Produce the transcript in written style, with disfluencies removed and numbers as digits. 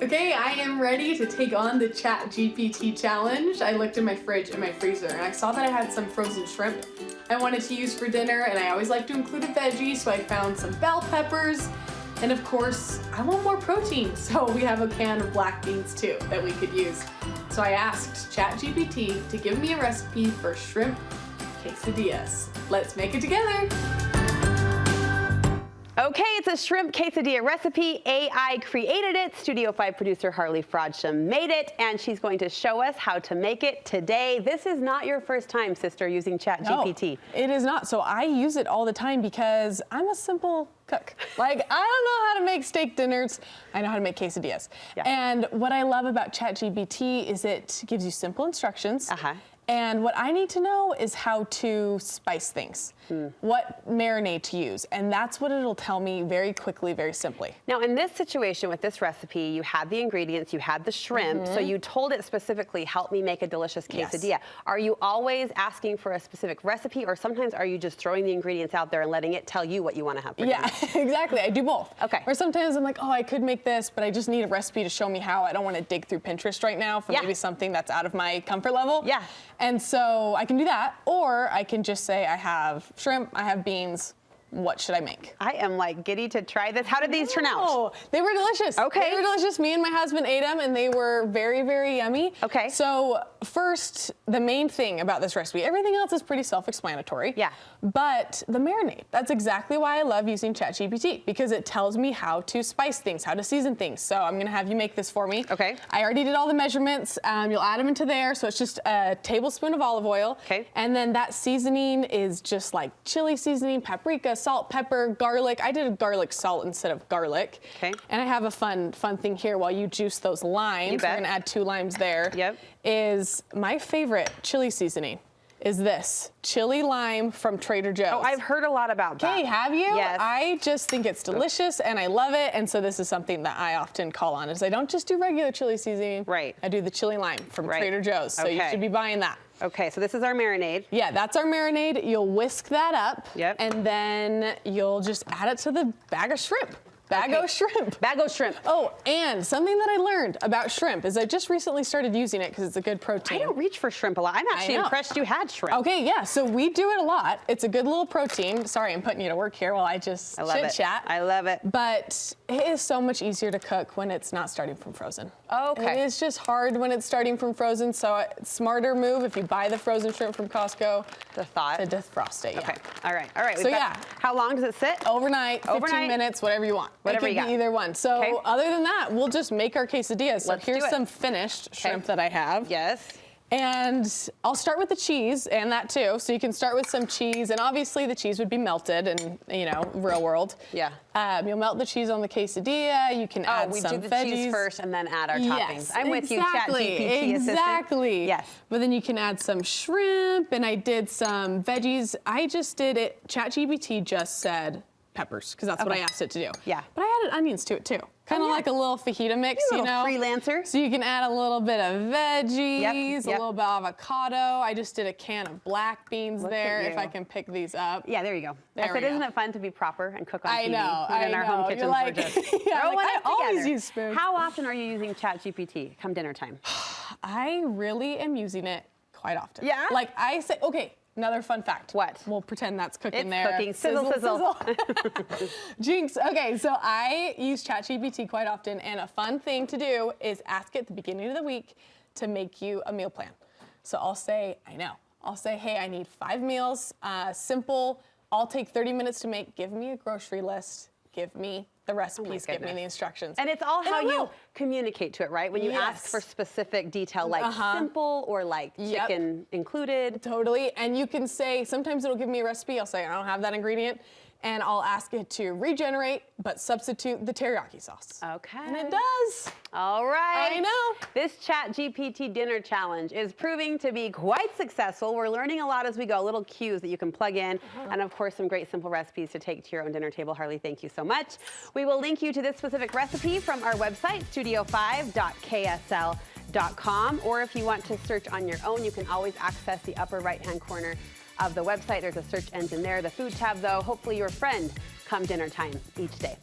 Okay, I am ready to take on the ChatGPT challenge. I looked in my fridge and my freezer and I saw that I had some frozen shrimp I wanted to use for dinner, and I always like to include a veggie, so I found some bell peppers, and of course, I want more protein, so we have a can of black beans too that we could use. So I asked ChatGPT to give me a recipe for shrimp quesadillas. Let's make it together. Okay, it's a shrimp quesadilla recipe. AI created it. Studio 5 producer Harlee Frodsham made it, and she's going to show us how to make it today. This is not your first time, sister, using ChatGPT. No, it is not. So I use it all the time because I'm a simple cook. Like, I don't know how to make steak dinners. I know how to make quesadillas. Yeah. And what I love about ChatGPT is it gives you simple instructions. And what I need to know is how to spice things, what marinade to use. And that's what it'll tell me very quickly, very simply. Now, in this situation with this recipe, you had the ingredients, you had the shrimp, so you told it specifically, help me make a delicious quesadilla. Yes. Are you always asking for a specific recipe, or sometimes are you just throwing the ingredients out there and letting it tell you what you want to have for dinner? Exactly. I do both. Okay. Or sometimes I'm like, oh, I could make this, but I just need a recipe to show me how. I don't want to dig through Pinterest right now for maybe something that's out of my comfort level. Yeah. And so I can do that, or I can just say I have shrimp, I have beans, what should I make? I am like giddy to try this. How did these turn out? Oh, they were delicious. Okay. They were delicious. Me and my husband ate them and they were very, very yummy. Okay. So first, the main thing about this recipe, everything else is pretty self-explanatory. Yeah. But the marinade, that's exactly why I love using ChatGPT, because it tells me how to spice things, how to season things. So I'm gonna have you make this for me. Okay. I already did all the measurements. You'll add them into there. So it's just a tablespoon of olive oil. Okay. And then that seasoning is just like chili seasoning, paprika, salt, pepper, garlic. I did a garlic salt instead of garlic. Okay. And I have a fun thing here while you juice those limes. You bet. We're gonna add 2 limes there. Yep. Is my favorite chili seasoning is this chili lime from Trader Joe's. Oh, I've heard a lot about that. Okay, have you? Yes. I just think it's delicious and I love it. And so this is something that I often call on, is I don't just do regular chili seasoning. Right. I do the chili lime from Trader Joe's. So you should be buying that. Okay, so this is our marinade. Yeah, that's our marinade. You'll whisk that up. Yep. And then you'll just add it to the bag of shrimp. Bag-o shrimp. Bag-o shrimp. Oh, and something that I learned about shrimp is I just recently started using it because it's a good protein. I don't reach for shrimp a lot. I'm actually impressed you had shrimp. Okay, yeah, so we do it a lot. It's a good little protein. Sorry, I'm putting you to work here while I just chit-chat. I love it. But it is so much easier to cook when it's not starting from frozen. Okay. It is just hard when it's starting from frozen, so it's smarter move if you buy the frozen shrimp from Costco. The thought. To defrost it, yeah. Okay, all right, all right. So yeah. How long does it sit? Overnight, 15 minutes, whatever you want. Whatever you got. It could be either one. So other than that, we'll just make our quesadillas. So here's some finished shrimp that I have. Yes. And I'll start with the cheese and that too. So you can start with some cheese, and obviously the cheese would be melted in, you know, real world. Yeah. You'll melt the cheese on the quesadilla. You can add some veggies. We do the cheese first and then add our toppings. I'm with you, ChatGPT assistant. Exactly. Yes. But then you can add some shrimp, and I did some veggies. I just did it. ChatGPT just said peppers, because that's what I asked it to do. Yeah. But I added onions to it too. Kind of like a little fajita mix, you know? Freelancer. So you can add a little bit of veggies, Yep. a little bit of avocado. I just did a can of black beans there, if I can pick these up. Yeah, there you go. There we isn't it fun to be proper and cook on TV? I know. In our home kitchens, we're just I always use spoons. How often are you using ChatGPT come dinner time? I really am using it quite often. Yeah? Like I say, okay, another fun fact. What? We'll pretend that's cooking It's there. cooking. Sizzle, sizzle. Jinx. Okay, so I use ChatGPT quite often, and a fun thing to do is ask it at the beginning of the week to make you a meal plan. So I'll say, I'll say, hey, I need 5 meals, simple. I'll take 30 minutes to make. Give me a grocery list. Give me the recipes, give me the instructions. And it's all how you communicate to it, right? When you ask for specific detail, like simple or like chicken included. Totally, and you can say, sometimes it'll give me a recipe, I'll say, I don't have that ingredient, and I'll ask it to regenerate, but substitute the teriyaki sauce. Okay. And it does. All right. I know. This ChatGPT Dinner Challenge is proving to be quite successful. We're learning a lot as we go, little cues that you can plug in, and of course, some great simple recipes to take to your own dinner table. Harlee, thank you so much. We will link you to this specific recipe from our website, studio5.ksl.com, or if you want to search on your own, you can always access the upper right-hand corner of the website. There's a search engine there. The food tab, though, hopefully your friend come dinner time each day.